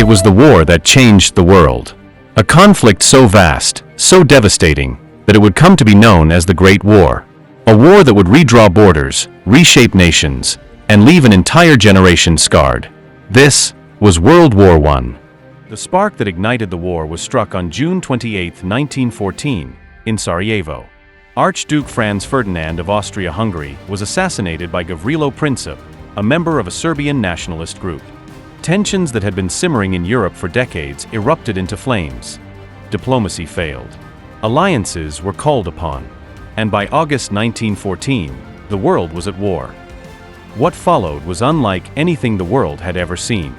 was the war that changed the world. A conflict so vast, so devastating, that it would come to be known as the Great War. A war that would redraw borders, reshape nations, and leave an entire generation scarred. This was World War I. The spark that ignited the war was struck on June 28, 1914, in Sarajevo. Archduke Franz Ferdinand of Austria-Hungary was assassinated by Gavrilo Princip, a member of a Serbian nationalist group. Tensions that had been simmering in Europe for decades erupted into flames. Diplomacy failed. Alliances were called upon. And by August 1914, the world was at war. What followed was unlike anything the world had ever seen.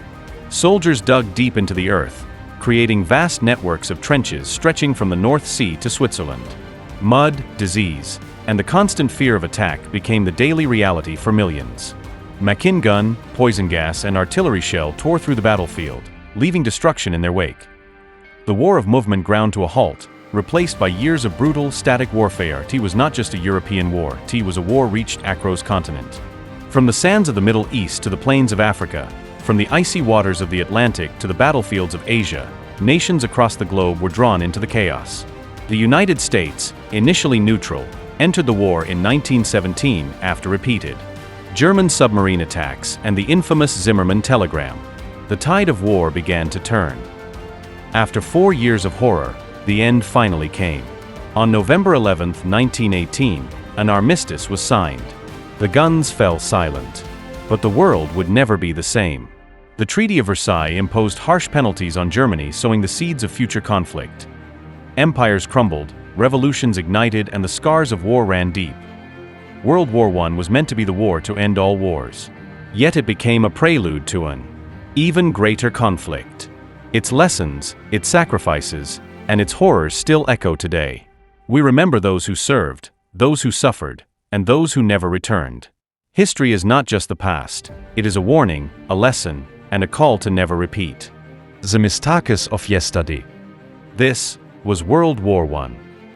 Soldiers dug deep into the earth, creating vast networks of trenches stretching from the North Sea to Switzerland. Mud, disease, and the constant fear of attack became the daily reality for millions. Machine gun, poison gas, and artillery shell tore through the battlefield, leaving destruction in their wake. The war of movement ground to a halt, replaced by years of brutal, static warfare. It was not just a European war, it was a war reached across continent. From the sands of the Middle East to the plains of Africa, from the icy waters of the Atlantic to the battlefields of Asia, nations across the globe were drawn into the chaos. The United States, initially neutral, entered the war in 1917 after repeated German submarine attacks and the infamous Zimmermann telegram. The tide of war began to turn. After 4 years of horror, the end finally came. On November 11, 1918, an armistice was signed. The guns fell silent. But the world would never be the same. The Treaty of Versailles imposed harsh penalties on Germany, sowing the seeds of future conflict. Empires crumbled, revolutions ignited, and the scars of war ran deep. World War I was meant to be the war to end all wars. Yet it became a prelude to an even greater conflict. Its lessons, its sacrifices, and its horrors still echo today. We remember those who served, those who suffered, and those who never returned. History is not just the past, it is a warning, a lesson, and a call to never repeat. The mistakes of yesterday. This was World War I.